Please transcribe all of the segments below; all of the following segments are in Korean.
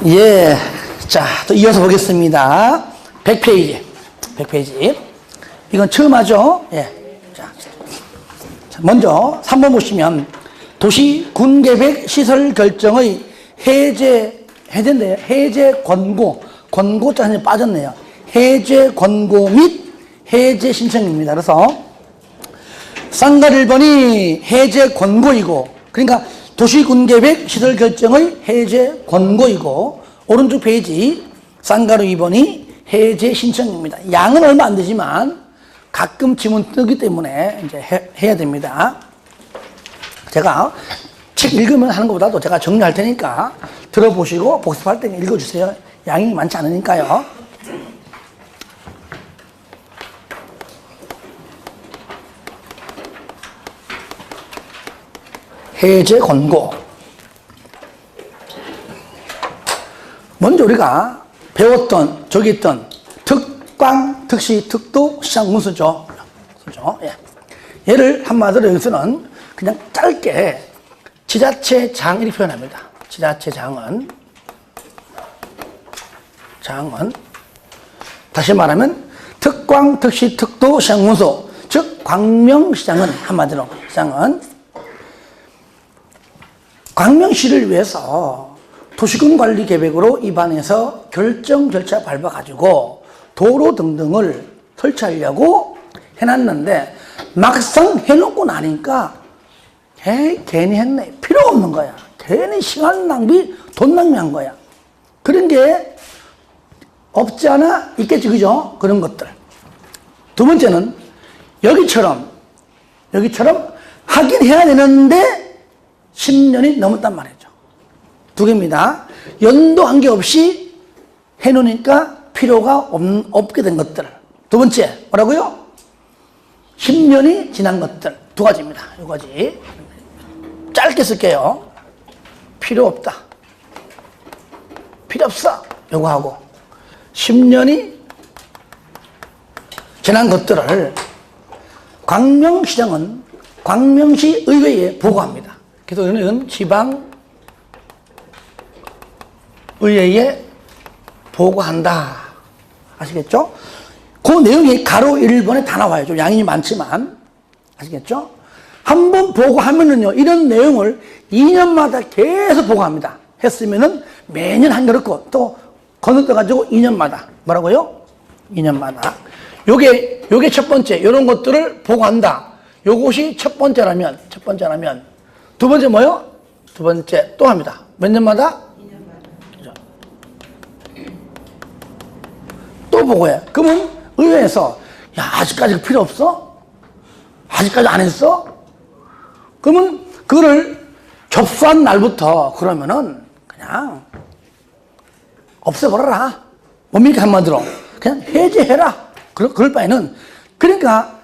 예. 자, 또 이어서 보겠습니다. 100페이지. 100페이지. 이건 처음 하죠? 예. 자, 먼저 3번 보시면 도시 군계획 시설 결정의 해제인데요. 해제 권고. 권고자는 빠졌네요. 해제 권고 및 해제 신청입니다. 그래서 쌍가 1번이 해제 권고이고, 그러니까 도시군계획 시설 결정의 해제 권고이고, 오른쪽 페이지 쌍가루 2번이 해제 신청입니다. 양은 얼마 안 되지만 가끔 지문 뜨기 때문에 이제 해야 됩니다. 제가 책 읽으면 하는 것보다도 제가 정리할 테니까 들어보시고 복습할 때 읽어주세요. 양이 많지 않으니까요. 해제 권고. 먼저 우리가 배웠던, 저기 있던 특광, 특시, 특도, 시장 문서죠. 예. 얘를 한마디로 여기서는 그냥 짧게 지자체장 이렇게 표현합니다. 지자체장은, 다시 말하면 특광, 특시, 특도, 시장 문서, 즉 광명시장은 한마디로 시장은 광명시를 위해서 도시군 관리 계획으로 입안해서 결정 절차 밟아가지고 도로 등등을 설치하려고 해놨는데 막상 해놓고 나니까 괜히 했네. 필요 없는 거야. 괜히 시간 낭비, 돈 낭비한 거야. 그런 게 없지 않아 있겠지, 그죠? 그런 것들. 두 번째는 여기처럼 하긴 해야 되는데 10년이 넘었단 말이죠. 두 개입니다. 연도 한계없이 해놓으니까 필요가 없게 된 것들. 두 번째, 뭐라고요? 10년이 지난 것들. 두 가지입니다. 두 가지. 짧게 쓸게요. 필요 없다. 필요 없어. 요거 하고. 10년이 지난 것들을 광명시장은 광명시 의회에 보고합니다. 그래서 이는 지방 의회에 보고한다. 아시겠죠? 그 내용이 가로 1번에 다 나와요. 좀 양이 많지만. 아시겠죠? 한 번 보고하면은요, 이런 내용을 2년마다 계속 보고합니다. 했으면은 매년 한겨울고 또 건너뛰어가지고 2년마다. 뭐라고요? 2년마다. 요게 첫 번째. 요런 것들을 보고한다. 요것이 첫 번째라면. 두 번째 뭐요? 두 번째 또 합니다. 몇 년마다? 2년마다. 또 보고해. 그러면 의회에서 야, 아직까지 필요 없어? 아직까지 안 했어? 그러면 그거를 접수한 날부터 그러면은 그냥 없애버려라. 뭡니까 한마디로? 그냥 해제해라. 그럴 바에는, 그러니까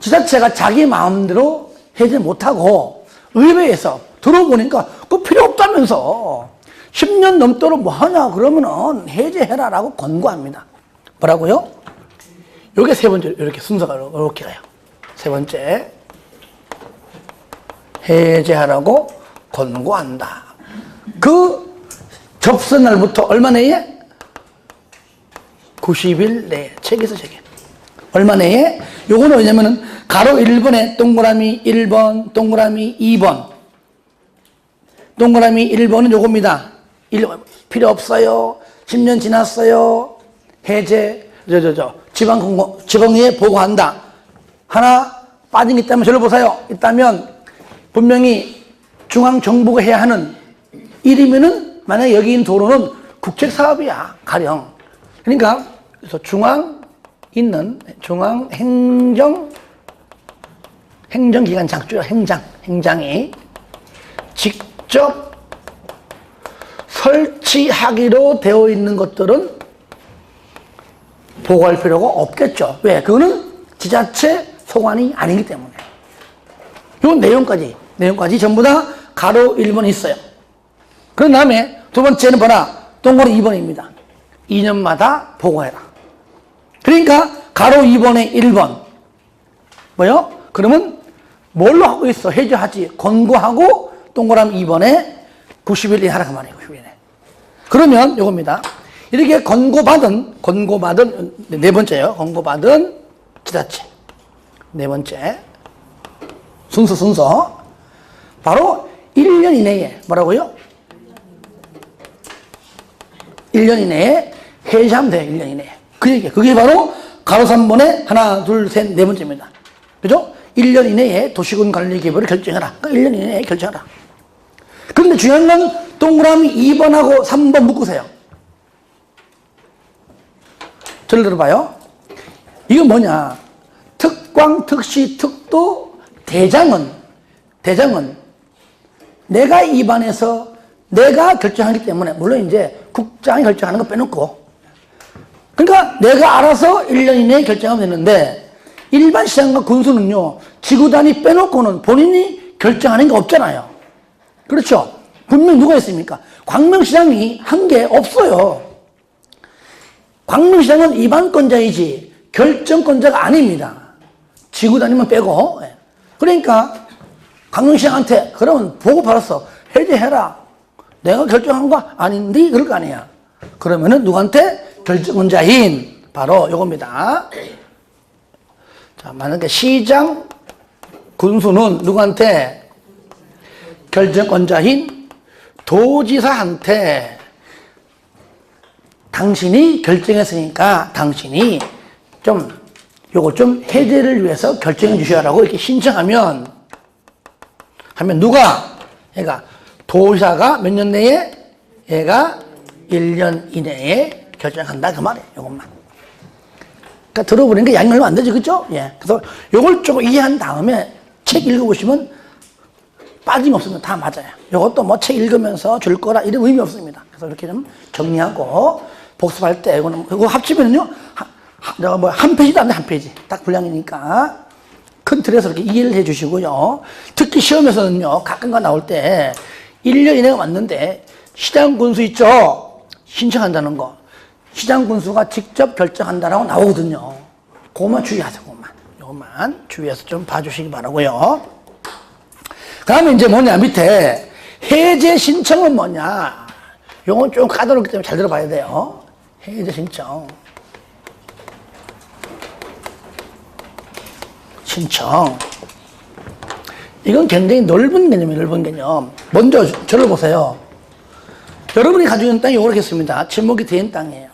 지자체가 자기 마음대로 해제 못하고 의회에서 들어보니까 그거 필요 없다면서 10년 넘도록 뭐 하냐 그러면은 해제해라라고 권고합니다. 뭐라고요? 요게 세 번째. 이렇게 순서가 이렇게 가요. 세 번째, 해제하라고 권고한다. 그 접수 날부터 얼마 내에? 90일 내에. 책에서 책에. 얼마 내에? 요거는 왜냐면은 가로 1번에 동그라미 1번, 동그라미 2번. 동그라미 1번은 요겁니다. 필요 없어요. 10년 지났어요. 해제, 지방의회에 보고한다. 하나 빠진 게 있다면 저를 보세요. 있다면 분명히 중앙정부가 해야 하는 일이면은, 만약에 여기 있는 도로는 국책사업이야. 가령. 그러니까 그래서 행정기관장, 행장이 직접 설치하기로 되어 있는 것들은 보고할 필요가 없겠죠. 왜? 그거는 지자체 소관이 아니기 때문에. 요 내용까지 전부 다 가로 1번 있어요. 그런 다음에 두 번째는 뭐라? 동그라미 2번입니다. 2년마다 보고해라. 그러니까 가로 2번에 1번. 뭐요? 그러면 뭘로 하고 있어? 해제하지. 권고하고 동그라미 2번에 90일 하라 그 말이에요. 90일에. 그러면 요겁니다. 이렇게 권고받은 네 번째요. 권고받은 지자체. 네 번째. 순서. 바로 1년 이내에 뭐라고요? 1년 이내에 해제하면 돼요. 1년 이내에. 그게 바로 가로 3번의 하나, 둘, 셋, 네 번째입니다. 그죠? 1년 이내에 도시군 관리 계획을 결정해라. 1년 이내에 결정하라. 그런데 중요한 건 동그라미 2번하고 3번 묶으세요. 절 들어봐요. 이건 뭐냐? 특광, 특시, 특도, 대장은 내가 입안해서 내가 결정하기 때문에, 물론 이제 국장이 결정하는 거 빼놓고, 그러니까 내가 알아서 1년 이내에 결정하면 되는데, 일반 시장과 군수는요, 지구단위 빼놓고는 본인이 결정하는 게 없잖아요. 그렇죠? 분명히 누가 있습니까? 광명시장이 한 게 없어요. 광명시장은 입안권자이지 결정권자가 아닙니다. 지구단위만 빼고. 그러니까 광명시장한테 그러면 보고 받았어. 해제해라. 내가 결정한 거 아닌데 그럴 거 아니야. 그러면은 누구한테? 결정권자인 바로 요겁니다. 자, 만약에 시장, 군수는 누구한테? 결정권자인 도지사한테 당신이 결정했으니까 당신이 요거 좀 해제를 위해서 결정해 주셔라고 이렇게 신청하면 누가? 얘가 도지사가 몇 년 내에? 얘가 1년 이내에 결정한다 그 말이에요. 요것만. 그러니까 들어보니까 양이 얼마 안 되죠. 그죠? 예. 그래서 요걸 조금 이해한 다음에 책 읽어보시면 빠짐없으면 다 맞아요. 요것도 뭐 책 읽으면서 줄 거라 이런 의미 없습니다. 그래서 이렇게 좀 정리하고 복습할 때 이거 합치면은요, 한 페이지도 안 돼, 한 페이지. 딱 분량이니까. 큰 틀에서 이렇게 이해를 해 주시고요. 특히 시험에서는요, 가끔가 나올 때 1년 이내가 왔는데 시장 군수 있죠? 신청한다는 거. 시장 군수가 직접 결정한다라고 나오거든요. 그것만 주의하세요, 요것만 주의해서 좀 봐주시기 바라고요. 그 다음에 이제 뭐냐, 밑에 해제 신청은 뭐냐. 요건 좀 까다롭기 때문에 잘 들어봐야 돼요. 해제 신청. 이건 굉장히 넓은 개념이에요, 넓은 개념. 먼저 저를 보세요. 여러분이 가지고 있는 땅이 요렇겠습니다. 지목이 된 땅이에요.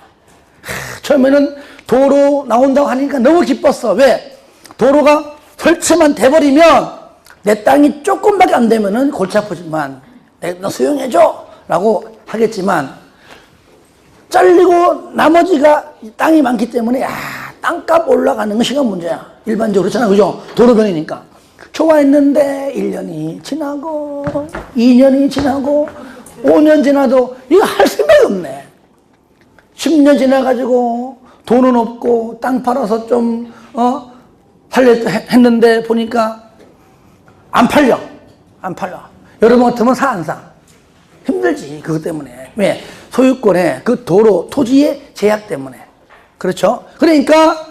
처음에는 도로 나온다고 하니까 너무 기뻤어. 왜? 도로가 설치만 돼버리면 내 땅이 조금밖에 안 되면은 골치 아프지만 너 수용해줘 라고 하겠지만 잘리고 나머지가 땅이 많기 때문에 땅값 올라가는 건 시간 문제야. 일반적으로 그렇잖아. 그죠? 도로변이니까. 좋아했는데 1년이 지나고 2년이 지나고 5년 지나도 이거 할 생각이 없네. 10년 지나가지고 돈은 없고 땅 팔아서 좀 살려 했는데 보니까 안 팔려. 여러분 같으면 사 안 사? 힘들지. 그것 때문에. 왜? 소유권의 그 도로 토지의 제약 때문에. 그렇죠? 그러니까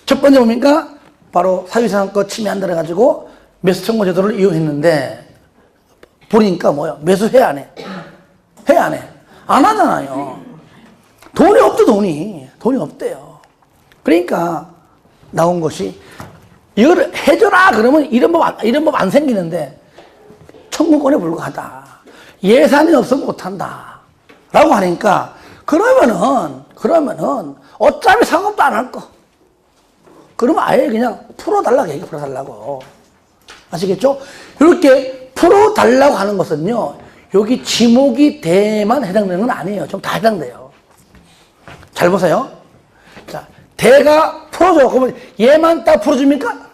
첫 번째 뭡니까? 바로 사유재산권 침해한다 해가지고 매수청구 제도를 이용했는데 보니까 뭐야? 매수해 안 해? 해 안 해? 안 하잖아요. 돈이 없죠, 돈이 없대요. 그러니까 나온 것이 이걸 해줘라 그러면 이런 법 안 생기는데 청구권에 불과하다. 예산이 없으면 못한다. 라고 하니까 그러면은 어차피 상업도 안 할 거. 그러면 아예 그냥 풀어달라고 얘기 풀어달라고. 아시겠죠? 이렇게 풀어달라고 하는 것은요, 여기 지목이 대만 해당되는 건 아니에요. 좀 다 해당돼요. 잘 보세요. 자, 대가 풀어줘. 그러면 얘만 딱 풀어줍니까?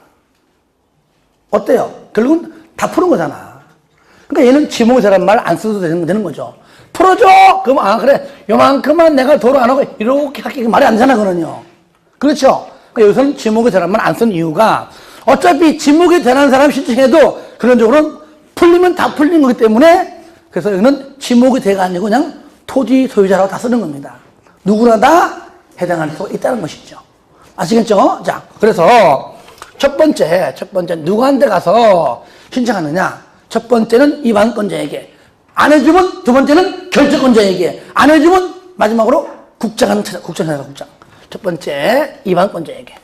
어때요? 결국은 다 푸는 거잖아. 그러니까 얘는 지목이 되란 말 안 써도 되는 거죠. 풀어줘! 그러면, 그래. 요만큼만 내가 도로 안 하고, 이렇게 할게. 말이 안 되잖아, 그거는요. 그렇죠? 그러니까 여기서는 지목이 되란 말 안 쓴 이유가, 어차피 지목이 되는 사람 신청해도, 그런적으로는 풀리면 다 풀린 거기 때문에, 그래서 여기는 지목이 돼가 아니고 그냥 토지 소유자라고 다 쓰는 겁니다. 누구나 다 해당할 수 있다는 것이죠. 아시겠죠? 자, 그래서 첫 번째 누구한테 가서 신청하느냐? 첫 번째는 입안권자에게 안 해주면 두 번째는 결정권자에게, 안 해주면 마지막으로 국장. 첫 번째, 이반권자에게.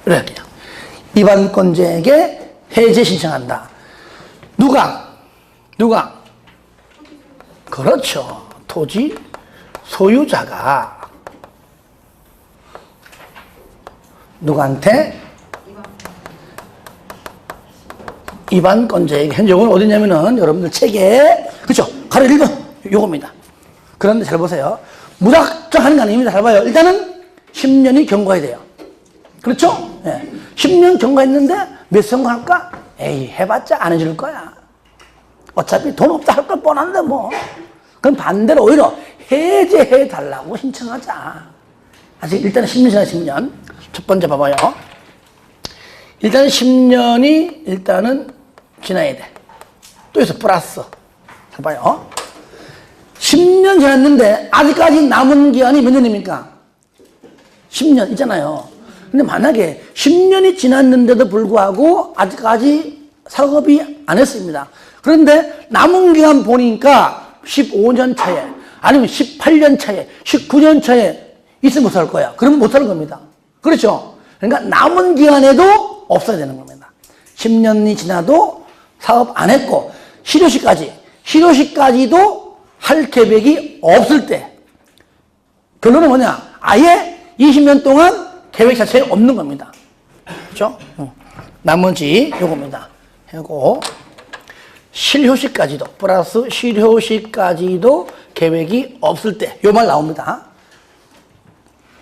그래, 그냥. 이반권자에게 해제 신청한다. 누가? 그렇죠. 토지 소유자가 누구한테? 이반권자에게. 현재 요건 어디냐면은 여러분들 책에, 그렇죠, 가로 1번 요겁니다. 그런데 잘 보세요. 무작정 하는 거 아닙니다. 잘 봐요. 일단은 10년이 경과해야 돼요. 그렇죠? 예. 10년 경과했는데 몇 선거할까? 에이, 해봤자 안 해줄 거야. 어차피 돈 없다 할 걸 뻔한데 뭐. 그럼 반대로 오히려 해제해달라고 신청하자. 아직 일단은 10년 지나 10년. 첫 번째 봐봐요. 일단은 10년이 일단은 지나야 돼. 또 있어, 플러스. 봐봐요. 10년 지났는데 아직까지 남은 기간이 몇 년입니까? 10년 있잖아요. 근데 만약에 10년이 지났는데도 불구하고 아직까지 작업이 안 했습니다. 그런데 남은 기간 보니까 15년 차에, 아니면 18년 차에, 19년 차에 있으면 못 살 거야. 그러면 못 사는 겁니다. 그렇죠? 그러니까 남은 기간에도 없어야 되는 겁니다. 10년이 지나도 사업 안 했고, 실효시까지도 할 계획이 없을 때, 결론은 뭐냐? 아예 20년 동안 계획 자체가 없는 겁니다. 그렇죠? 나머지 요겁니다. 하고 실효시까지도, 플러스 실효시까지도 계획이 없을 때, 요 말 나옵니다.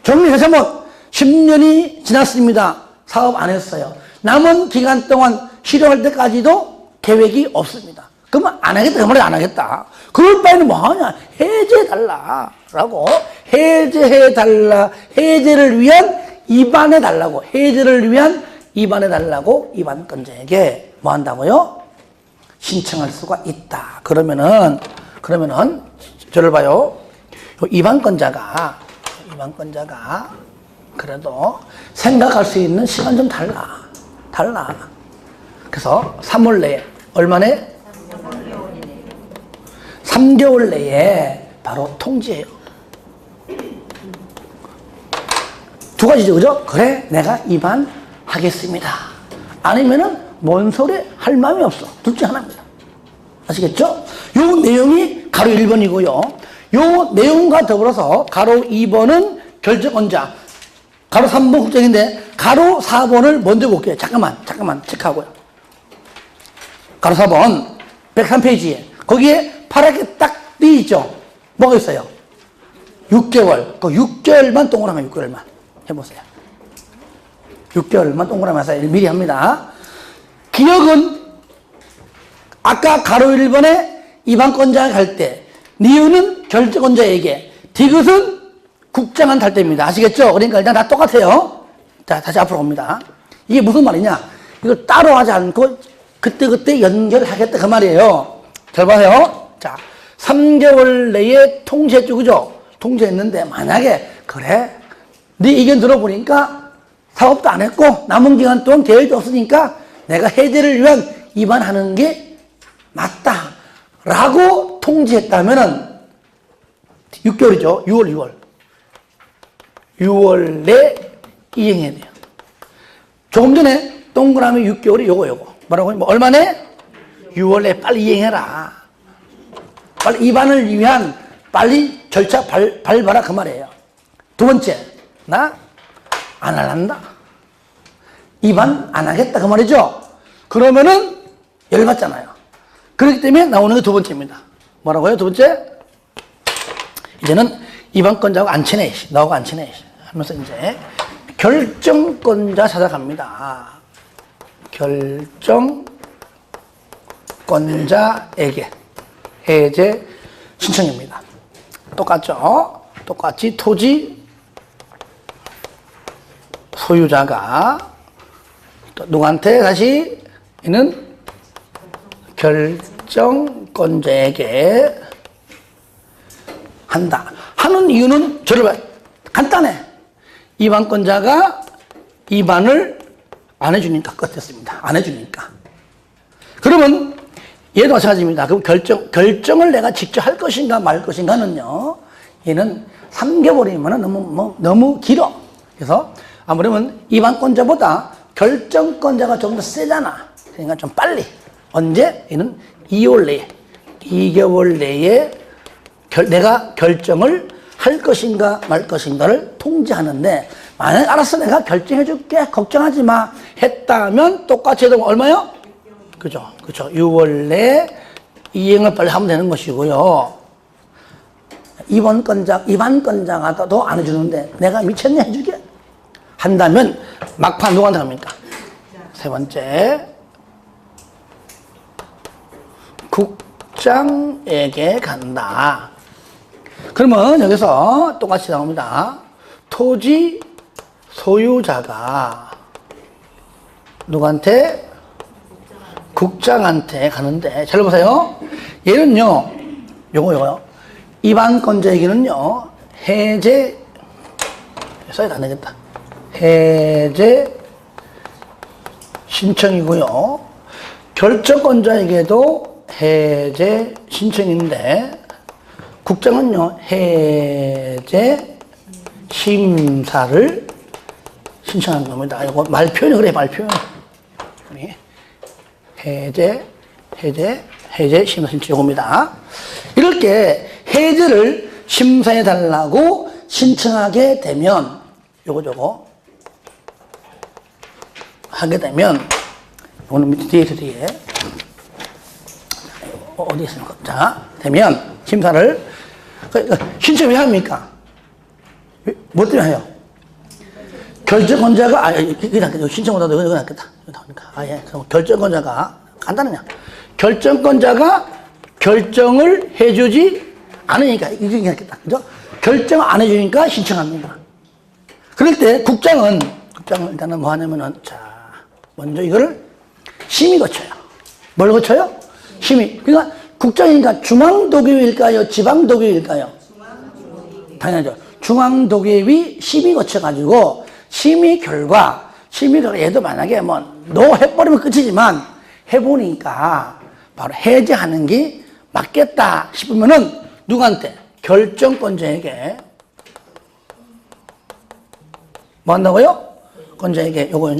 정리해서 10년이 지났습니다. 사업 안 했어요. 남은 기간 동안 실효할 때까지도 계획이 없습니다. 그러면 안 하겠다. 그 말이 안 하겠다. 그럴 바에는 뭐 하냐? 해제해달라. 라고. 해제해달라. 해제를 위한 입안해달라고. 해제를 위한 입안해달라고 입안권자에게 뭐 한다고요? 신청할 수가 있다. 그러면은, 저를 봐요. 입안권자가 그래도 생각할 수 있는 시간 좀 달라. 그래서 3월 내에, 얼마내? 3개월 내에 바로 통지해요. 두 가지죠, 그죠? 그래, 내가 입안하겠습니다. 아니면은, 뭔 소리 할 마음이 없어. 둘 중 하나입니다. 아시겠죠? 요 내용이 가로 1번이고요. 요 내용과 더불어서 가로 2번은 결정권자, 가로 3번 국정인데, 가로 4번을 먼저 볼게요. 잠깐만, 체크하고요. 가로 4번, 103페이지에, 거기에 파랗게 딱 띄 있죠? 뭐가 있어요? 6개월. 그 6개월만 동그라미 6개월만. 해보세요. 6개월만 동그라미 해서 미리 합니다. 기억은 아까 가로 1번에 입안권자가 갈 때, 니은은 결정권자에게, 디귿은 국장한테 할 때입니다. 아시겠죠? 그러니까 일단 다 똑같아요. 자, 다시 앞으로 옵니다. 이게 무슨 말이냐? 이걸 따로 하지 않고 그때 연결하겠다 그 말이에요. 잘 봐요. 자, 3개월 내에 통지했죠, 그죠? 통지했는데 만약에 그래, 네 의견 들어보니까 사업도 안 했고 남은 기간 동안 계획도 없으니까 내가 해제를 위한 입안하는 게 맞다 라고 통지했다면은 6개월이죠. 6월 내 이행해야 돼요. 조금 전에 동그라미 6개월이 요거 뭐라고? 뭐 얼마 내? 6월 내 빨리 이행해라. 빨리 입안을 위한 빨리 절차 밟아라 그 말이에요. 두 번째, 나 안 할란다. 입안 안 하겠다 그 말이죠. 그러면은 열받잖아요. 그렇기 때문에 나오는 게 두 번째입니다. 뭐라고요? 두 번째? 이제는 입안권자하고 안 친해. 너하고 안 친해. 하면서 이제 결정권자 찾아갑니다. 결정권자에게 해제 신청입니다. 똑같죠? 똑같이 토지 소유자가 또 누구한테 다시 이는 결정권자에게 한다. 하는 이유는 저를 봐. 간단해. 입안권자가 입안을 안 해주니까 끝냈습니다. 안 해주니까. 그러면 얘도 마찬가지입니다. 그럼 결정을 내가 직접 할 것인가 말 것인가는요, 얘는 3개월이면 너무 길어. 그래서 아무래도 이반권자보다 결정권자가 좀 더 세잖아. 그러니까 좀 빨리. 언제? 얘는 2개월 내에. 2개월 내에 내가 결정을 할 것인가 말 것인가를 통지하는데, 만약 알았어, 내가 결정해 줄게, 걱정하지 마 했다면 똑같이 해도 얼마요? 그죠? 6월 내에 이행을 빨리 하면 되는 것이고요. 이반권자가 더 안 해주는데 내가 미쳤냐 해주게 한다면 막판 누구한테 갑니까? 세 번째, 국장에게 간다. 그러면 여기서 똑같이 나옵니다. 토지 소유자가 누구한테? 국장한테 가는데, 잘 보세요. 얘는요, 요거요. 이반권자에게는요, 해제, 써야 안 되겠다. 해제 신청이고요. 결정권자에게도 해제 신청인데, 국장은요, 해제 심사를 신청한 겁니다. 이거 말표현이 그래, 말표현. 해제 심사 신청 요겁니다. 이렇게 해제를 심사해 달라고 신청하게 되면, 요거 하게 되면, 요거는 뒤에 어디 있습니까? 자, 되면 심사를 신청 왜 합니까? 뭐 때문에 해요? 결정권자가, 신청보다도 이거 낫겠다. 예. 그럼 결정권자가, 간단하냐? 결정권자가 결정을 해주지 않으니까, 이게 낫겠다. 그죠? 결정 안 해주니까 신청합니다. 그럴 때 국장은 일단은 뭐 하냐면은, 자, 먼저 이거를 심의 거쳐요. 뭘 거쳐요? 심의. 그러니까 국장이니까 중앙도교일까요? 지방도교일까요? 당연하죠. 중앙도교위 심의 거쳐가지고, 심의 결과 얘도 만약에 너 해버리면 끝이지만, 해보니까 바로 해제하는 게 맞겠다 싶으면은, 누구한테? 결정권자에게 뭐 한다고요? 권자에게 요거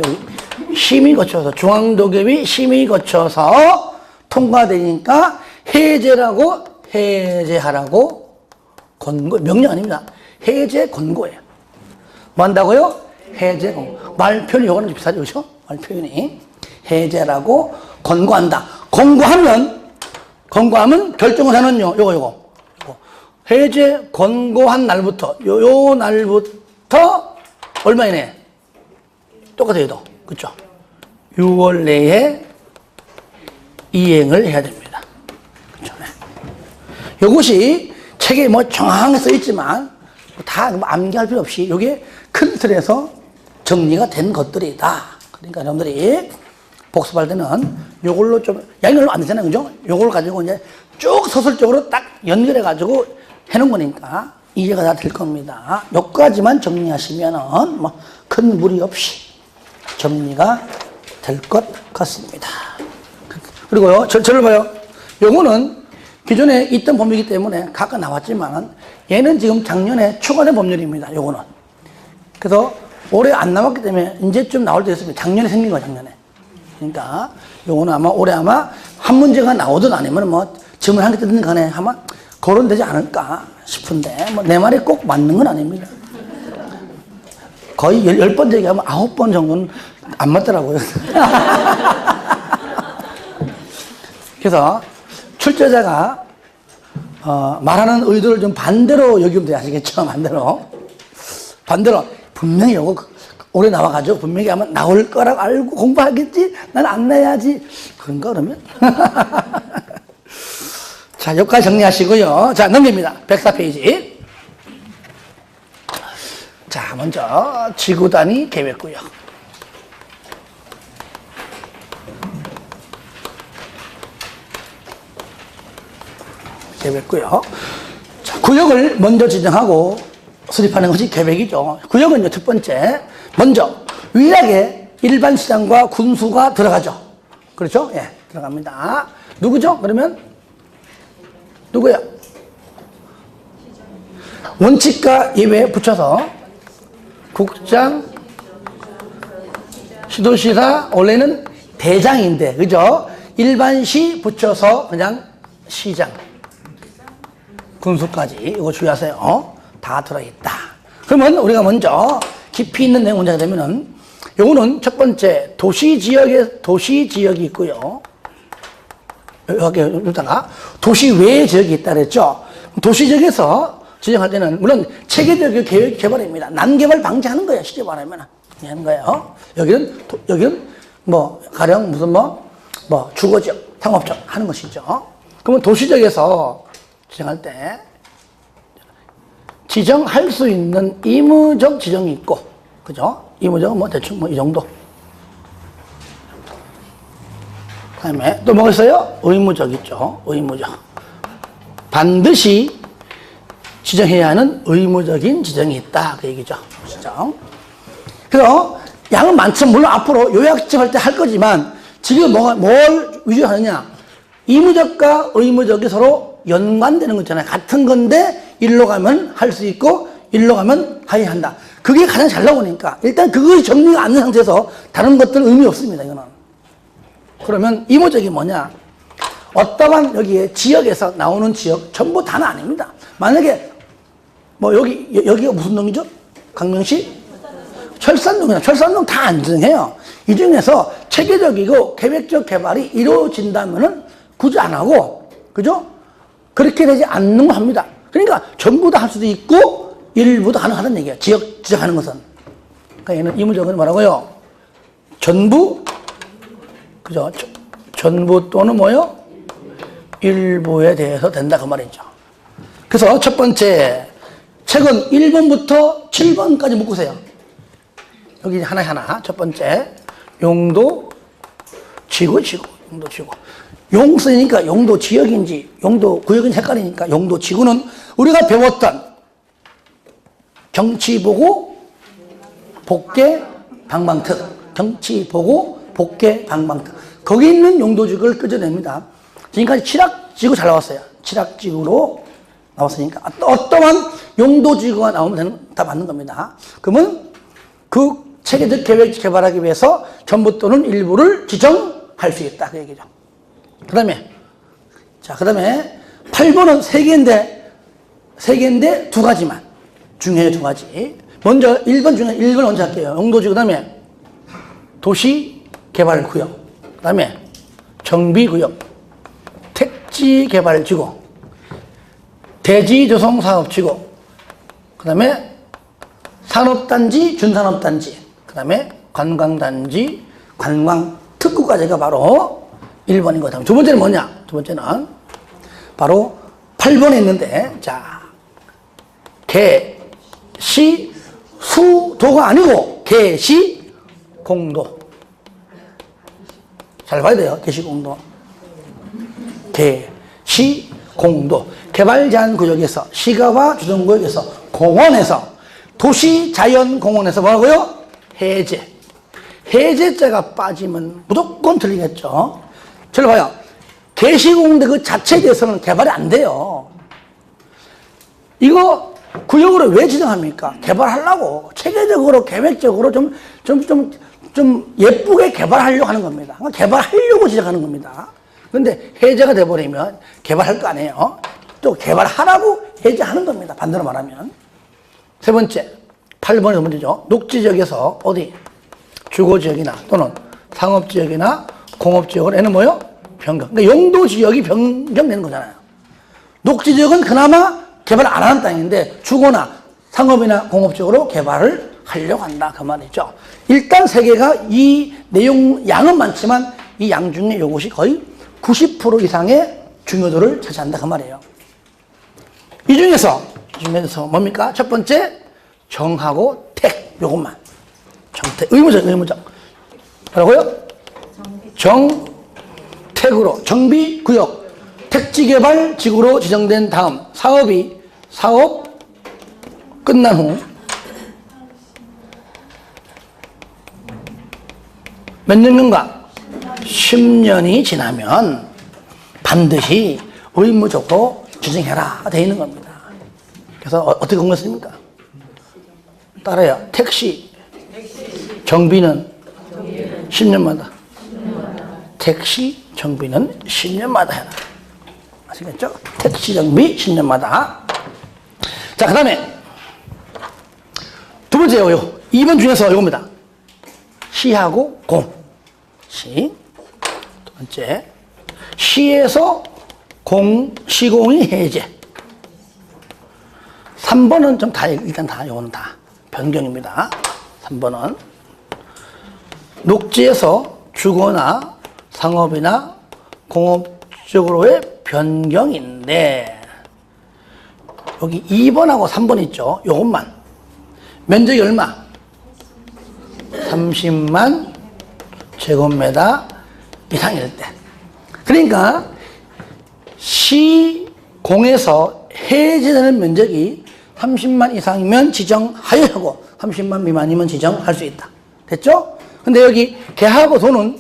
심의 거쳐서, 중앙도교위 심의 거쳐서 통과되니까 해제하라고 권고, 명령 아닙니다. 해제 권고예요. 뭐 한다고요? 해제 권고. 말표현이 요거는 좀 비슷하죠, 그렇죠? 말표현이 해제라고 권고한다. 권고하면 결정권자는요, 요거 해제 권고한 날부터, 요 날부터 얼마 이내? 똑같아요, 도. 그쵸? 6월 내에 이행을 해야 됩니다. 그쵸? 네. 요것이 책에 정확하게 써 있지만, 다 암기할 필요 없이, 요게 큰 틀에서 정리가 된 것들이다. 그러니까 여러분들이 복습할 때는 요걸로 좀, 양이 얼마 안 되잖아요, 그죠? 요걸 가지고 이제 쭉 서술적으로 딱 연결해가지고 해놓은 거니까 이해가 다 될 겁니다. 요까지만 정리하시면은 큰 무리 없이 정리가 될 것 같습니다. 그리고요, 저를 봐요. 요거는 기존에 있던 법률이기 때문에 각각 나왔지만, 얘는 지금 작년에 추가된 법률입니다. 요거는. 그래서 올해 안 나왔기 때문에 이제쯤 나올 때 됐습니다. 작년에 생긴 거예요, 작년에. 그러니까 요거는 올해 한 문제가 나오든 아니면 질문 한 개 뜨든 간에 아마 거론되지 않을까 싶은데, 내 말이 꼭 맞는 건 아닙니다. 거의 10번 얘기하면 9번 정도는 안 맞더라고요. 그래서 출제자가 말하는 의도를 좀 반대로 여기면 돼요. 아시겠죠? 반대로 분명히 요거 올해 나와가지고 분명히 아마 나올 거라고 알고 공부하겠지? 난 안 내야지. 그런가 그러면? 자, 여기까지 정리하시고요. 자, 넘깁니다. 104페이지. 자, 먼저 지구단위 계획구역. 계획구역. 자, 구역을 먼저 지정하고 수립하는 것이 계획이죠. 구역은요, 첫 번째, 먼저 유일하게 일반 시장과 군수가 들어가죠. 그렇죠? 예, 들어갑니다. 누구죠? 그러면 누구야? 원칙과 예외 붙여서 국장, 시도시사, 원래는 대장인데, 그죠? 일반시 붙여서 그냥 시장, 군수까지 이거 주의하세요. 다 들어있다. 그러면 우리가 먼저 깊이 있는 내용 문제가 되면은 요거는 첫 번째 도시지역이 있고요. 여기다가 도시 외의 지역이 있다 그랬죠. 도시지역에서 지정할 때는 물론 체계적 계획 개발입니다. 난개발 방지하는 거예요. 실제 말하면 하는 거예요. 여기는 뭐 가령 무슨 뭐 주거지역, 상업적 하는 것이죠. 그러면 도시지역에서 지정할 때 지정할 수 있는 의무적 지정이 있고, 그죠? 의무적은 뭐 대충 뭐 이 정도. 그 다음에 또 뭐가 있어요? 의무적 있죠. 의무적. 반드시 지정해야 하는 의무적인 지정이 있다. 그 얘기죠. 지정. 그래서 양은 많지만 물론 앞으로 요약집 할 때 할 거지만 지금 뭘 위주로 하느냐. 의무적과 의무적이 서로 연관되는 거 있잖아요. 같은 건데 일로 가면 할 수 있고 일로 가면 해야 한다. 그게 가장 잘 나오니까 일단 그것이 정리가 안 된 상태에서 다른 것들은 의미 없습니다. 이거는. 그러면 의무적이 뭐냐? 어떠한 여기에 지역에서 나오는 지역 전부 다는 아닙니다. 만약에 뭐 여기가 무슨 동이죠? 강명시? 철산동이나 철산동 다 안 정해요. 이 중에서 체계적이고 계획적 개발이 이루어진다면은 굳이 안 하고, 그죠? 그렇게 되지 않는 거 합니다. 그러니까 전부 다 할 수도 있고 일부도 가능하다는 얘기예요. 지적하는 것은. 그러니까 얘는 의무적은 뭐라고요? 전부, 그죠? 전부 또는 뭐요? 일부에 대해서 된다 그 말이죠. 그래서 첫 번째 책은 1번부터 7번까지 묶으세요. 여기 하나하나. 첫 번째 용도 지구 용도 지구. 용 쓰니까 용도 지역인지 용도 구역인지 헷갈리니까 용도 지구는 우리가 배웠던 경치보고 복계 방방특, 경치보고 복계 방방특, 거기 있는 용도지구를 끄집어냅니다. 지금까지 칠학지구 잘 나왔어요. 칠학지구로 나왔으니까 어떠한 용도지구가 나오면 다 맞는 겁니다. 그러면 그 체계적 계획 개발하기 위해서 전부 또는 일부를 지정할 수 있다 그 얘기죠. 그 다음에 8번은 3개인데 2가지만 중요해요. 2가지. 먼저 1번 중에 1번 먼저 할게요. 용도지구. 그 다음에 도시개발구역, 그 다음에 정비구역, 택지개발지구, 대지조성사업지구, 그 다음에 산업단지, 준산업단지, 그 다음에 관광단지, 관광특구까지가 바로 1번인 거다. 두 번째는 뭐냐? 두 번째는 바로 8번에 있는데, 자, 개시 수도가 아니고 개시 공도. 잘 봐야 돼요. 개시 공도. 개시 공도. 개발 제한 구역에서, 시가와 주정구역에서, 공원에서, 도시자연공원에서 뭐라고요? 해제. 해제자가 빠지면 무조건 틀리겠죠. 잘 봐요. 개시공대 그 자체에 대해서는 개발이 안 돼요. 이거 구역으로 왜 지정합니까? 개발하려고. 체계적으로, 계획적으로 좀 예쁘게 개발하려고 하는 겁니다. 개발하려고 지정하는 겁니다. 근데 해제가 돼버리면 개발할 거 아니에요. 또 개발하라고 해제하는 겁니다. 반대로 말하면. 세 번째, 8번이 두 번째죠. 녹지지역에서 어디? 주거지역이나 또는 상업지역이나 공업지역을 얘는 뭐요? 변경. 그러니까 용도지역이 변경되는 거잖아요. 녹지지역은 그나마 개발 안 하는 땅인데 주거나 상업이나 공업지역으로 개발을 하려고 한다. 그 말이죠. 일단 세계가 이 내용, 양은 많지만 이 양 중에 이것이 거의 90% 이상의 중요도를 차지한다. 그 말이에요. 이 중에서 뭡니까? 첫 번째, 정하고 택. 요것만. 정택. 의무적. 뭐라고요? 정택으로. 정비구역. 택지개발 지구로 지정된 다음 사업 끝난 후 몇 년간가? 10년이 지나면 반드시 의무적으로 지정해라 되어 있는 겁니다. 그래서 어떻게 공부했습니까? 따라요. 택시 정비는 10년마다. 택시 정비는 10년마다 해라. 아시겠죠? 택시 정비 10년마다. 자, 그 다음에 두 번째요. 2번 중에서 이겁니다. 시하고 공. 시. 두 번째. 시에서 공, 시공이 해제. 3번은 좀 다, 일단 다, 요거는 다 변경입니다. 3번은. 녹지에서 주거나 상업이나 공업적으로의 변경인데, 여기 2번하고 3번 있죠? 요것만. 면적이 얼마? 30만 제곱미터 이상일 때. 그러니까 시공에서 해제되는 면적이 30만 이상이면 지정하여야 하고 30만 미만이면 지정할 수 있다. 됐죠? 근데 여기 개하고 도는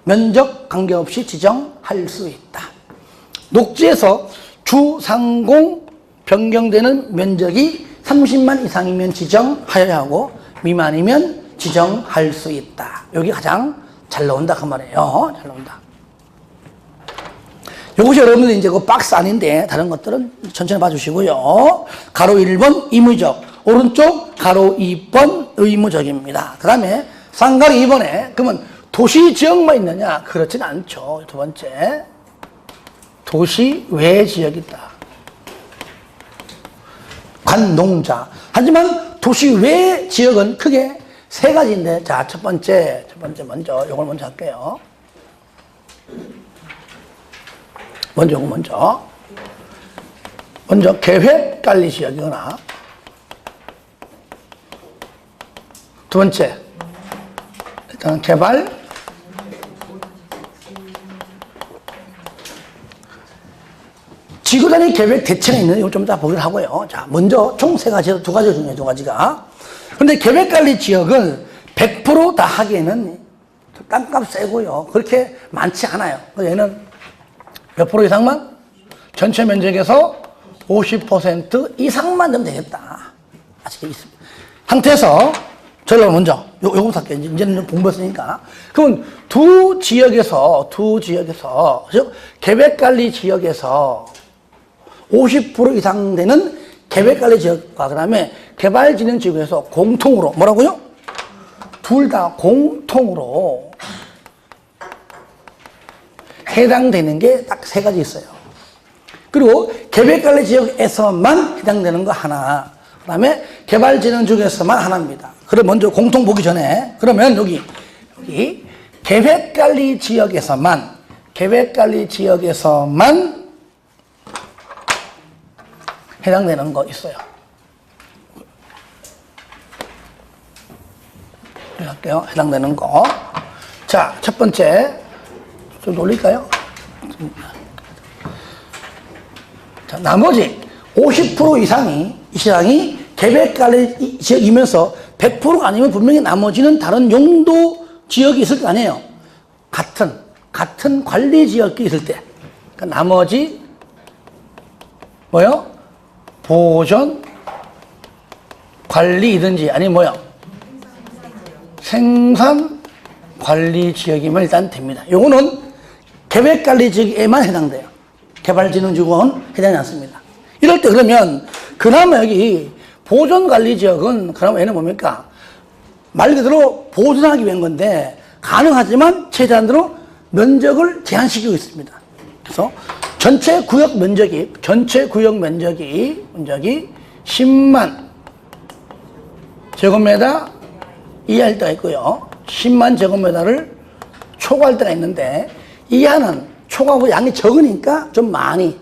면적 관계없이 지정할 수 있다. 녹지에서 주상공 변경되는 면적이 30만 이상이면 지정하여야 하고 미만이면 지정할 수 있다. 여기 가장 잘 나온다 그 말이에요. 잘 나온다. 이것이 여러분들 이제 그 박스 아닌데 다른 것들은 천천히 봐주시고요. 가로 1번 의무적, 오른쪽 가로 2번 의무적입니다. 그 다음에 쌍가로 2번에 그러면 도시 지역만 있느냐? 그렇진 않죠. 두 번째 도시 외 지역이 있다. 관농자. 하지만 도시 외 지역은 크게 세 가지인데, 자, 첫 번째 먼저, 요걸 먼저 할게요. 먼저, 계획 관리 지역이거나, 두 번째, 일단 개발, 지구단위 계획 대책이 있는 이거 좀 이따 보기로 하고요. 자, 먼저 총 세 가지, 두 가지 중에 두 가지가. 근데 계획관리 지역은 100% 다 하기에는 땅값 세고요. 그렇게 많지 않아요. 얘는 몇 프로 이상만? 전체 면적에서 50% 이상만 넣으면 되겠다. 아시겠습니까? 상태에서 저희가 먼저 요거부터 할게요. 이제는 좀 공부했으니까. 그러면 두 지역에서 즉 계획관리 지역에서 50% 이상 되는 계획관리 지역과 그 다음에 개발진흥지구에서 공통으로 뭐라고요? 둘 다 공통으로 해당되는 게 딱 세 가지 있어요. 그리고 계획관리 지역에서만 해당되는 거 하나, 그 다음에 개발진흥지구에서만 하나입니다. 그럼 먼저 공통 보기 전에 그러면 여기 계획관리 지역에서만 해당되는 거 있어요. 할게요. 해당되는 거. 자, 첫 번째 좀 놀릴까요? 자, 나머지 50% 이상이 계획관리 지역이면서 100%가 아니면 분명히 나머지는 다른 용도 지역이 있을 거 아니에요. 같은 관리 지역이 있을 때. 그러니까 나머지 뭐요? 보존 관리이든지 아니면 뭐요? 생산 관리 지역이면 일단 됩니다. 요거는 계획 관리 지역에만 해당돼요. 개발진흥지구는 해당하지 않습니다. 이럴 때 그러면 그나마 여기 보존 관리 지역은 그나마 얘는 뭡니까? 말 그대로 보존하기 위한 건데 가능하지만 최대한으로 면적을 제한시키고 있습니다. 그래서 전체 구역 면적이 10만 제곱미터 이하일 때가 있고요. 10만 제곱미터를 초과할 때가 있는데 이하는 초과하고 양이 적으니까 좀 많이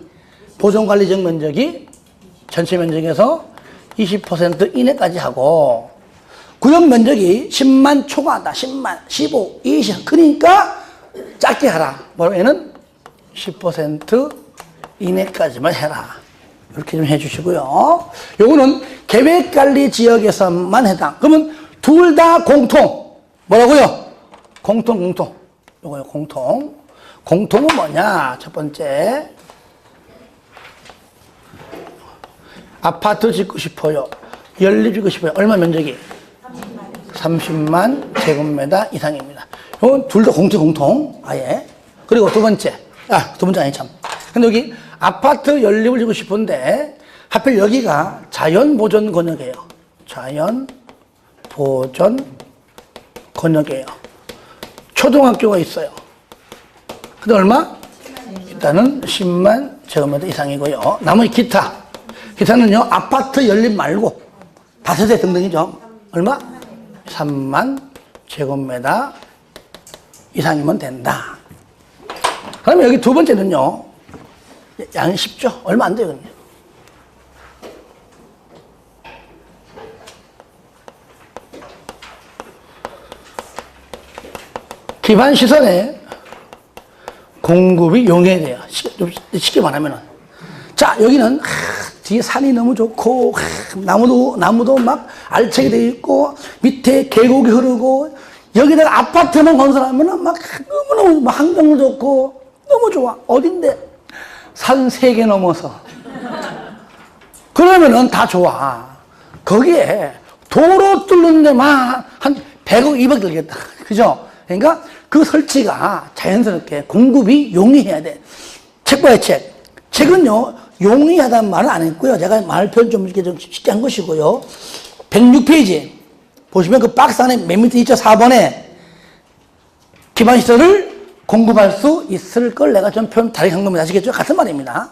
보존관리적 면적이 전체 면적에서 20% 이내까지 하고 구역 면적이 10만 초과한다. 10만, 15, 20 그러니까 작게 하라. 뭐라고 얘는 10% 이내까지만 해라. 이렇게 좀 해주시고요. 요거는 계획관리 지역에서만 해당. 그러면 둘 다 공통. 뭐라고요? 공통. 요거요, 공통. 공통은 뭐냐? 첫 번째. 아파트 짓고 싶어요. 연립 짓고 싶어요. 얼마 면적이? 30만 제곱미터 이상입니다. 이건 둘 다 공통. 아예. 그리고 두 번째. 두 번째 아니 참. 근데 여기 아파트 연립을 짓고 싶은데 하필 여기가 자연보전 권역이에요. 자연보전 권역이에요. 초등학교가 있어요. 근데 얼마? 일단은 10만 제곱미터 이상이고요. 나머지 기타는요, 아파트 연립 말고 다세대 등등이죠. 얼마? 3만 제곱미터 이상이면 된다. 그러면 여기 두 번째는요, 양이 쉽죠? 얼마 안 돼요, 그럼요. 기반 시설에 공급이 용해야 돼요. 쉽게 말하면은. 자, 여기는, 뒤에 산이 너무 좋고, 나무도 막 알차게 되어 있고, 밑에 계곡이 흐르고, 여기다가 아파트만 건설하면은 막 너무너무 환경도 좋고, 너무 좋아. 어딘데? 산 3개 넘어서. 그러면은 다 좋아. 거기에 도로 뚫는 데만 한 100억, 200억 들겠다. 그죠? 그러니까 그 설치가 자연스럽게 공급이 용이해야 돼. 책 봐요, 책. 책은요, 용이하다는 말은 안 했고요. 제가 말 표현 좀 이렇게 좀 쉽게 한 것이고요. 106페이지. 보시면 그 박스 안에 맨 밑에 있죠? 4번에 기반시설을 공급할 수 있을 걸 내가 좀 표현 다르게 한 겁니다. 아시겠죠? 같은 말입니다.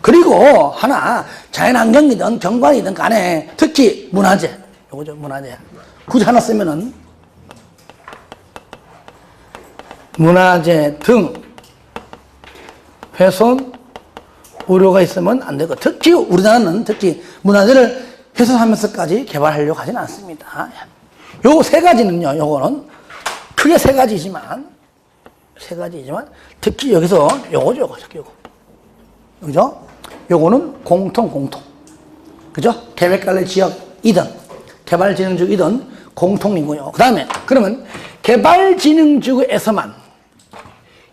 그리고 하나, 자연환경이든 경관이든 간에 특히 문화재. 요거죠, 문화재. 굳이 하나 쓰면은 문화재 등 훼손 우려가 있으면 안 되고, 특히 우리나라는 특히 문화재를 훼손하면서까지 개발하려고 하지는 않습니다. 요 세 가지는요, 요거는 크게 세 가지지만 특히 여기서 요거죠. 그죠? 요거는 공통. 그죠? 계획관리 지역이든 개발진흥지역이든 공통이고요. 그 다음에 그러면 개발진흥지구에서만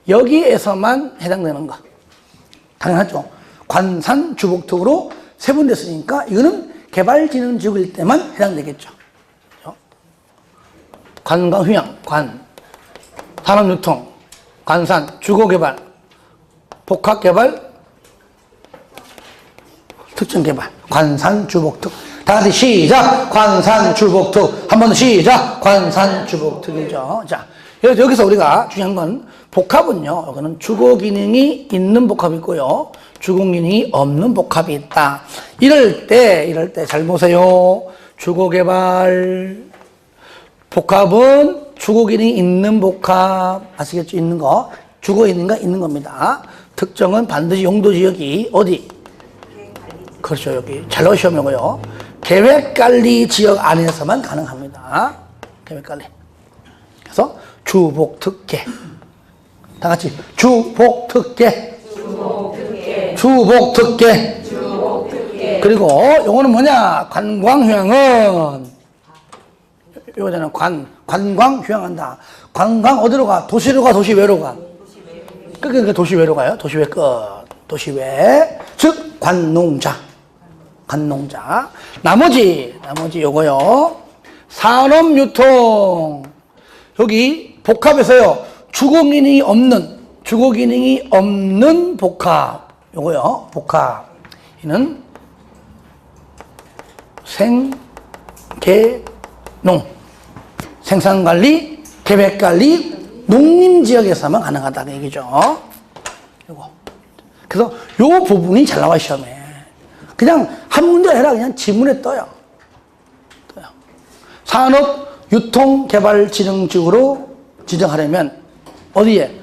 여기에서만 해당되는 거 당연하죠. 관산 주복특으로 세분됐으니까 이거는 개발진흥지구일 때만 해당되겠죠. 관광휴양, 산업유통, 관산, 주거개발, 복합개발, 특정개발, 관산주복특. 다 같이 시작! 관산주복특. 한 번 더 시작! 관산주복특이죠. 자, 여기서 우리가 중요한 건 복합은요, 여기는 주거기능이 있는 복합이 있고요, 주거기능이 없는 복합이 있다. 이럴 때 잘 보세요. 주거개발, 복합은 주거기능이 있는 복합. 아시겠죠? 있는 거. 주거기능이 있는 겁니다. 특정은 반드시 용도지역이 어디? 그렇죠. 여기. 잘 넣으시면요. 계획관리 지역 안에서만 가능합니다. 계획관리. 그래서 주복특계. 다 같이 주복특계. 주복특계. 그리고 요거는 뭐냐? 관광휴양은 요거잖아. 관광휴양한다. 관광 어디로 가? 도시로 가? 도시외로 가? 그러니까 도시외로 가요. 도시외 끝. 도시외. 즉 관농자. 나머지 요거요. 산업유통. 여기 복합에서요. 주거기능이 없는 복합. 요거요. 복합. 이는 생산관리, 계획관리, 농림지역에서만 가능하다는 얘기죠. 요거. 그래서 요 부분이 잘 나와, 시험에. 그냥 한 문제 해라. 그냥 지문에 떠요. 산업유통개발진흥지구로 지정하려면 어디에?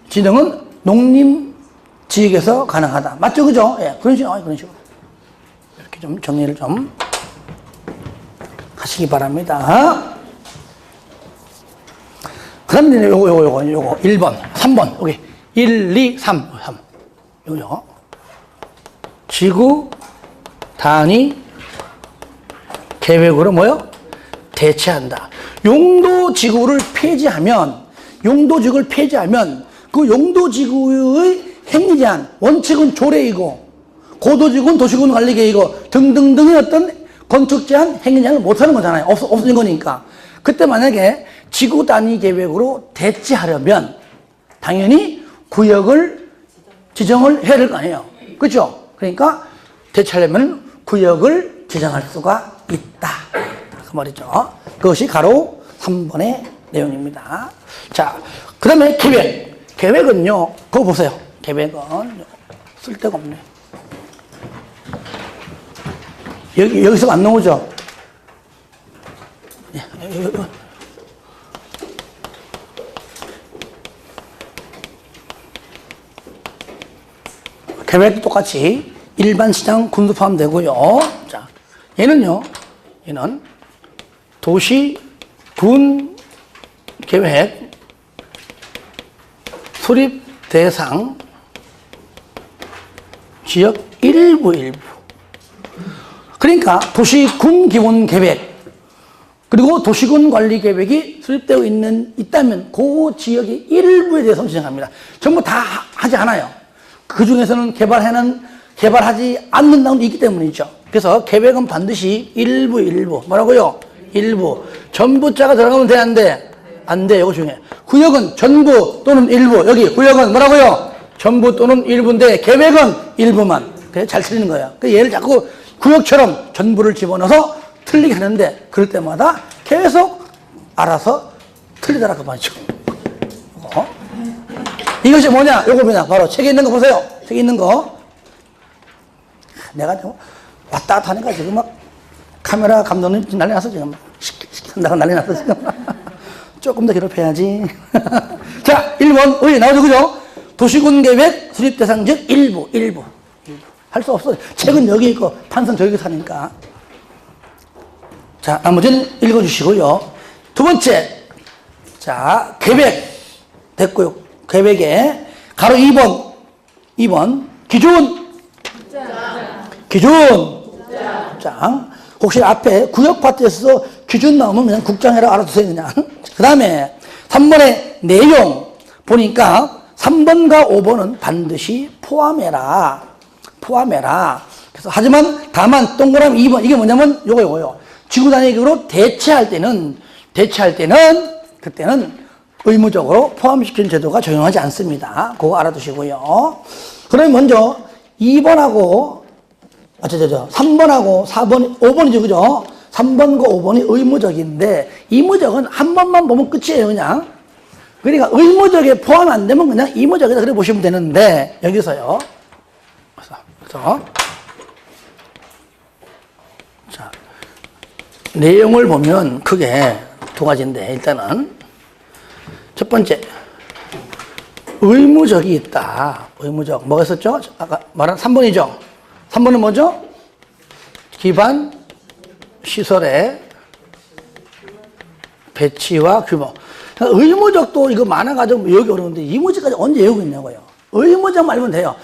지정은 농림지역에서 가능하다. 맞죠? 그죠? 예, 그런 식으로. 이렇게 좀 정리를 좀 하시기 바랍니다. 그 다음에 요거 1번, 3번, 여기 1, 2, 3. 요거요. 지구 단위 계획으로 뭐요? 대체한다. 용도지구를 폐지하면 그 용도지구의 행위 제한, 원칙은 조례이고 고도지구는 도시군 관리계획이고 등등등의 어떤 건축 제한, 행위 제한을 못하는 거잖아요. 없어진 거니까. 그때 만약에 지구 단위 계획으로 대체하려면 당연히 구역을 지정을 해야 될 거 아니에요. 그렇죠? 그러니까 대체하려면 구역을 지정할 수가 있다. 그 말이죠. 그것이 가로 3번의 내용입니다. 자, 그 다음에 계획. 계획은요, 그거 보세요. 계획은 쓸데가 없네. 여기서 안 나오죠? 계획도 똑같이 일반 시장 군수 포함되고요. 자, 얘는 도시 군 계획 수립 대상 지역 일부. 그러니까 도시군 기본 계획 그리고 도시군 관리 계획이 수립되어 있다면 그 지역의 일부에 대해서 지정합니다. 전부 다 하지 않아요. 그 중에서는 개발하지 않는다는 게 있기 때문이죠. 그래서 계획은 반드시 일부. 뭐라고요? 일부. 전부자가 들어가면 돼, 안 돼? 안 돼, 이거 중에. 구역은 전부 또는 일부. 여기 구역은 뭐라고요? 전부 또는 일부인데 계획은 일부만. 그래, 잘 틀리는 거예요. 얘를 자꾸 구역처럼 전부를 집어넣어서 틀리게 하는데 그럴 때마다 계속 알아서 틀리더라고 말이죠. 이것이 뭐냐? 요거 뭐냐? 바로 책에 있는 거 보세요. 책에 있는 거. 내가 왔다 갔다 하니까 지금 막 카메라 감독님 난리 났어, 지금. 시킨다고 난리 났어, 지금. 조금 더 괴롭혀야지. 자, 1번. 의 나오죠, 그죠? 도시군 계획 수립 대상 즉 일부. 할 수 없어. 책은 여기 있고, 판선 저기 사니까. 자, 나머지는 읽어주시고요. 두 번째. 자, 계획. 됐고요. 계획에 가로 2번 기준. 국장. 혹시 앞에 구역 파트에서 기준 나오면 그냥 국장이라고 알아두세요, 그냥. 그 다음에 3번의 내용 보니까 3번과 5번은 반드시 포함해라. 그래서 하지만 다만 동그라미 2번 이게 뭐냐면 요거요. 지구 단위 계획으로 대체할 때는 그때는 의무적으로 포함시키는 제도가 적용하지 않습니다. 그거 알아두시고요. 그러면 먼저 2번하고 3번하고 4번, 5번이죠, 그죠? 3번과 5번이 의무적인데, 의무적은 한 번만 보면 끝이에요, 그냥. 그러니까 의무적에 포함 안 되면 그냥 의무적이다, 그래 보시면 되는데, 여기서요. 그래서. 자, 내용을 보면 크게 두 가지인데, 일단은. 첫 번째. 의무적이 있다. 의무적. 뭐가 있었죠? 아까 말한 3번이죠? 3번은 뭐죠? 기반 시설의 배치와 규모. 의무적도 이거 많아가지고 외우기 어려운데 의무적까지 언제 외우고 있냐고요. 의무적 말면 돼요.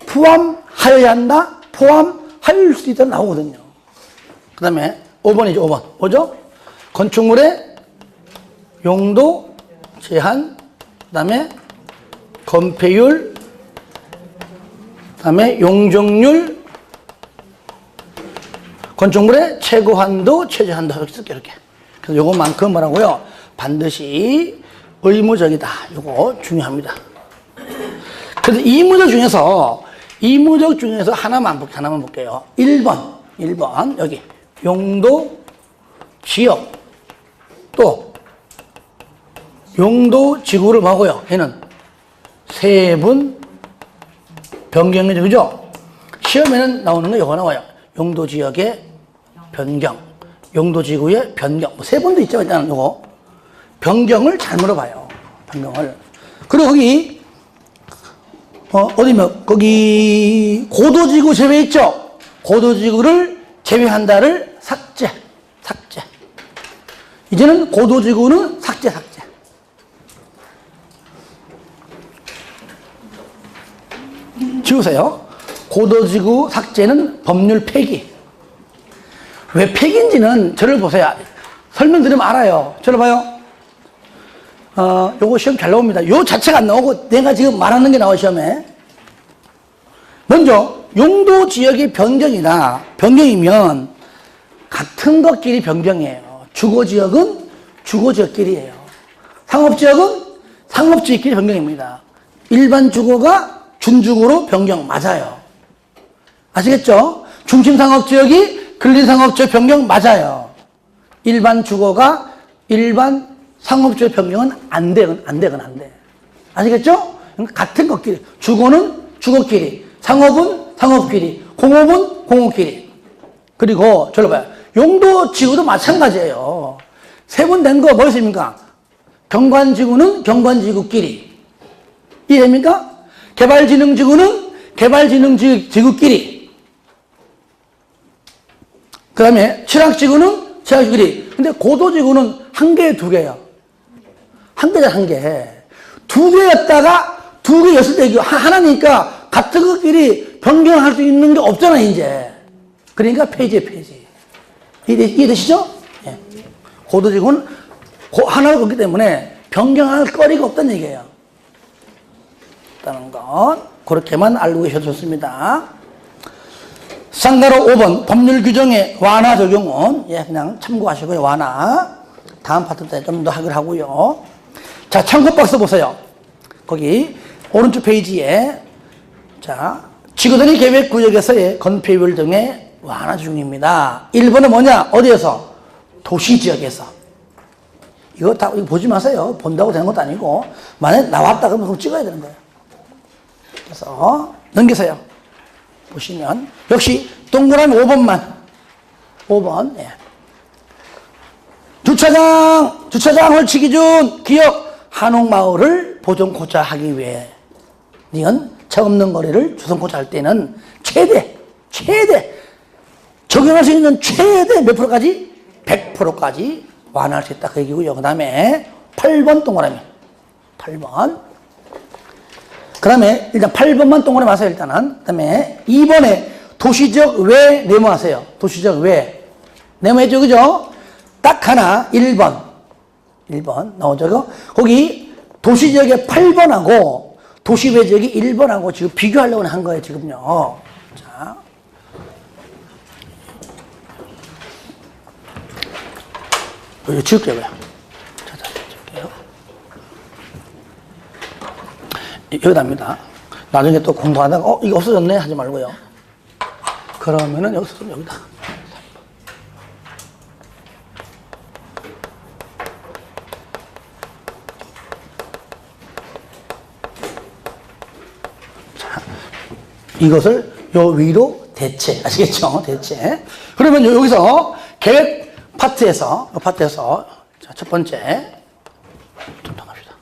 포함하여야 한다, 포함할 수 있다 나오거든요. 그 다음에 5번이죠, 5번. 뭐죠? 건축물의 용도 제한, 그 다음에 건폐율, 그 다음에 용적률, 건축물의 최고 한도, 최저 한도 이렇게. 그래서 요것만큼 뭐라고요? 반드시 의무적이다. 요거 중요합니다. 그래서 이무적 중에서 하나만 볼게요. 1번 여기 용도, 지역, 또 용도 지구를 뭐고요? 얘는 세분 변경이죠, 그죠? 시험에는 나오는 거 요거 나와요. 용도 지역의 변경, 용도 지구의 변경. 뭐 세 번도 있죠, 일단 요거. 변경을 잘 물어봐요. 변경을. 그리고 거기, 거기 고도지구 제외 있죠? 고도지구를 제외한다를 삭제. 이제는 고도지구는 삭제. 지우세요. 고도지구 삭제는 법률 폐기. 왜 폐기인지는 저를 보세요. 설명드리면 알아요. 저를 봐요. 요거 시험 잘 나옵니다. 요 자체가 안 나오고 내가 지금 말하는 게 나와, 시험에. 먼저, 용도 지역의 변경이면 같은 것끼리 변경이에요. 주거지역은 주거지역끼리예요. 상업지역은 상업지역끼리 변경입니다. 일반 주거가 준주거로 변경 맞아요. 아시겠죠? 중심상업지역이 근린상업지역 변경 맞아요. 일반 주거가 일반 상업지역 변경은 안 돼. 아시겠죠? 같은 것끼리. 주거는 주거끼리, 상업은 상업끼리, 공업은 공업끼리. 그리고 저를 봐요. 용도지구도 마찬가지예요. 세분된 거 뭐 있습니까? 경관지구는 경관지구끼리. 이해됩니까? 개발진흥지구는 개발진흥지구끼리. 그 다음에 취락지구는 취락지구끼리. 근데 고도지구는 한 개에 두 개예요. 한 개잖아, 한 개. 두 개였다가 두 개였을 때 하나니까 같은 것끼리 변경할 수 있는 게 없잖아, 이제. 그러니까 폐지. 이해되시죠? 예. 고도지구는 하나가 없기 때문에 변경할 거리가 없다는 얘기예요. 있다는 것. 그렇게만 알고 계셔도 좋습니다. 상가로 5번 법률 규정의 완화 적용은 그냥 참고하시고요. 완화. 다음 파트 때 좀 더 하기로 하고요. 자, 참고 박스 보세요. 거기 오른쪽 페이지에 지구단위 계획 구역에서의 건폐율 등의 완화 중입니다. 1번은 뭐냐? 어디에서? 도시지역에서. 이거 보지 마세요. 본다고 되는 것도 아니고 만약에 나왔다 그러면 그럼 찍어야 되는 거예요. 그래서 넘기세요. 보시면 역시 동그라미 5번만. 5번. 예. 주차장 설치 기준 기업 한옥마을을 보존코차 하기 위해 니은 차 없는 거리를 주선코차 할 때는 최대 적용할 수 있는 최대 몇 프로까지? 100%까지 완화할 수 있다. 그 얘기고요. 그 다음에 8번 동그라미. 8번. 그 다음에 일단 8번만 동그라미 하세요. 일단은. 그 다음에 2번에 도시지역 외 네모하세요. 도시지역 외. 네모했죠. 그죠? 딱 하나 1번 나오죠. 거기 도시지역의 8번하고 도시외 지역이 1번하고 지금 비교하려고 한 거예요. 지금요. 자. 여기 지울게요. 지울게요. 여기다 합니다. 나중에 또 공부하다가 이거 없어졌네 하지 말고요. 그러면은 여기다. 이것을 요 위로 대체. 아시겠죠? 대체. 그러면 여기서 계획 파트에서 첫 번째 합시다.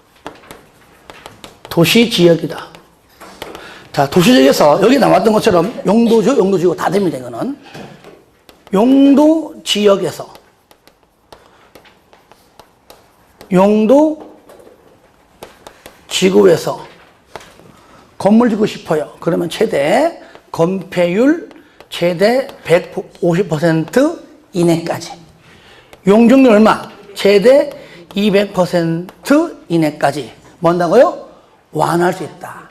도시지역이다. 자, 도시지역에서 여기 나왔던 것처럼 용도지구 다 됩니다. 이거는 용도지역에서 용도지구에서 건물 짓고 싶어요. 그러면 최대 건폐율 최대 150% 이내까지. 용적률 얼마? 최대 200% 이내까지. 뭔다고요? 완화할 수 있다.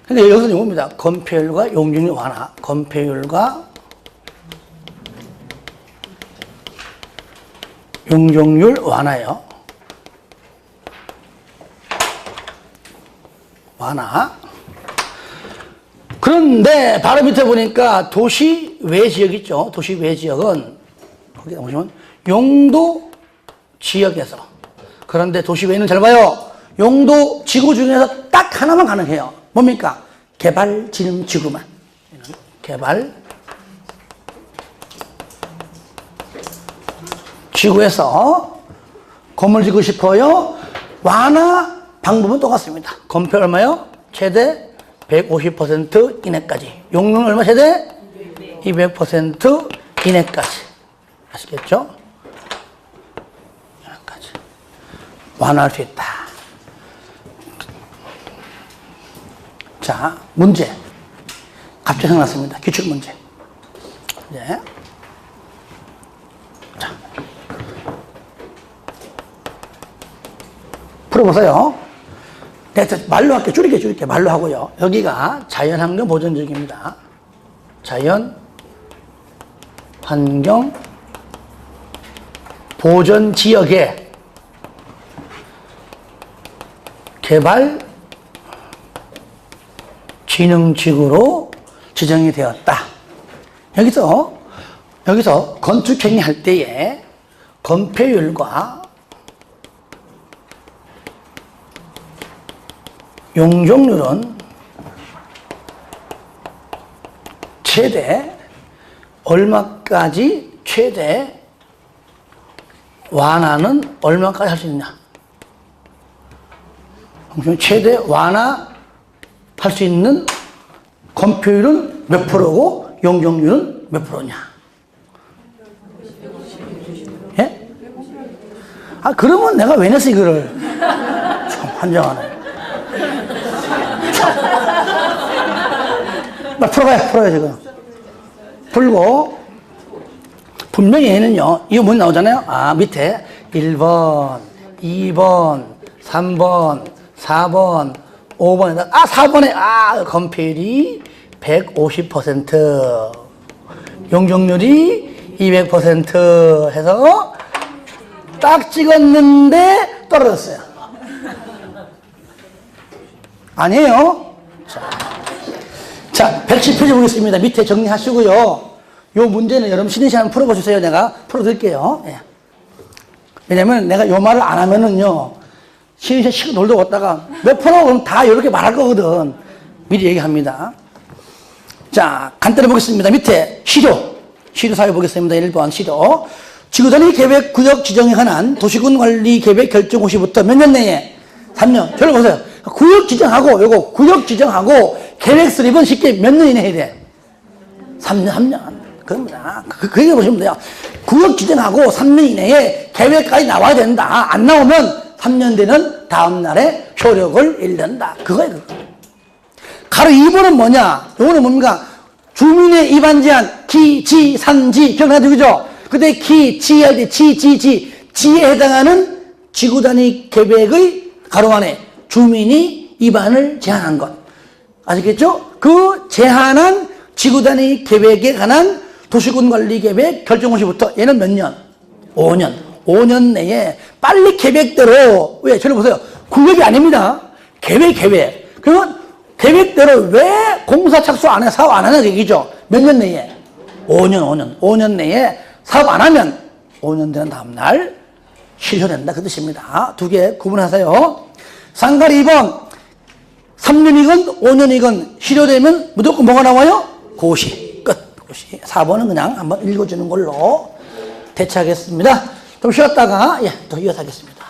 근데 여기서 이겁니다. 건폐율과 용적률 완화. 건폐율과 용적률 완화요. 완화. 그런데 바로 밑에 보니까 도시 외 지역 있죠. 도시 외 지역은 거기다 보시면 용도 지역에서. 그런데 도시 외는 잘 봐요. 용도 지구 중에서 딱 하나만 가능해요. 뭡니까? 개발진흥지구만. 개발 지구에서 건물 짓고 싶어요. 완화 방법은 똑같습니다. 건폐 얼마요? 최대 150% 이내까지. 용률 얼마 최대? 200% 이내까지. 아시겠죠? 이내까지. 완화할 수 있다. 자, 문제. 갑자기 생각났습니다. 기출문제. 네. 자. 풀어보세요. 내가 말로 할게, 줄일게. 말로 하고요. 여기가 자연환경 보존지역입니다. 자연환경 보존지역에 개발 진흥지구로 지정이 되었다. 여기서 건축행위 할 때에 건폐율과 용적률은 최대 얼마까지 최대 완화는 얼마까지 할 수 있냐? 최대 완화할 수 있는 건폐율은 몇 프로고 용적률은 몇 프로냐? 예? 아, 그러면 내가 왜 냈어, 이거를? 참, 환장하네. 풀어요, 지금. 풀고, 분명히 얘는요, 이거 뭐 나오잖아요? 아, 밑에 1번, 2번, 3번, 4번, 5번에다, 4번에, 건폐율이 150%, 용적률이 200% 해서 딱 찍었는데 떨어졌어요. 아니에요? 자, 110페이지 보겠습니다. 밑에 정리하시고요. 요 문제는 여러분 쉬는 시간 풀어보세요. 내가 풀어드릴게요. 예. 왜냐면 내가 요 말을 안 하면은요, 쉬는 시간 놀다 왔다가 몇 프로 그럼 다 이렇게 말할 거거든. 미리 얘기합니다. 자, 간단히 보겠습니다. 밑에 시료 사회 보겠습니다. 1번 시료. 지구단위 계획 구역 지정에 관한 도시군 관리 계획 결정 시부터 몇 년 내에? 3년. 저를 보세요. 구역 지정하고 계획 수립은 쉽게 몇 년 이내 해야 돼? 3년. 그럽니다. 그게 보시면 돼요. 구역 지정하고 3년 이내에 계획까지 나와야 된다. 안 나오면 3년 되는 다음 날에 효력을 잃는다. 그거예요. 가로 2번은 뭐냐? 요거는 뭡니까? 주민의 입안 제한, 기, 지, 산지. 기억나죠? 그죠? 근데 기, 지할 때, 지에 해당하는 지구 단위 계획의 가로 안에 주민이 입안을 제한한 것. 아시겠죠? 그 제한한 지구 단위 계획에 관한 도시군 관리 계획 결정 시부터 얘는 몇 년? 5년. 5년 내에 빨리 계획대로, 왜? 저를 보세요. 구역이 아닙니다. 계획. 그러면 계획대로 왜 공사 착수 안 해, 사업 안 하는 얘기죠? 몇 년 내에? 5년 내에 사업 안 하면 5년 되는 다음날 실효된다. 그 뜻입니다. 두 개 구분하세요. 상가리 2번. 3년이건 5년이건 실효되면 무조건 뭐가 나와요? 고시. 끝. 고시. 4번은 그냥 한번 읽어주는 걸로 대체하겠습니다. 좀 쉬었다가, 또 이어서 하겠습니다.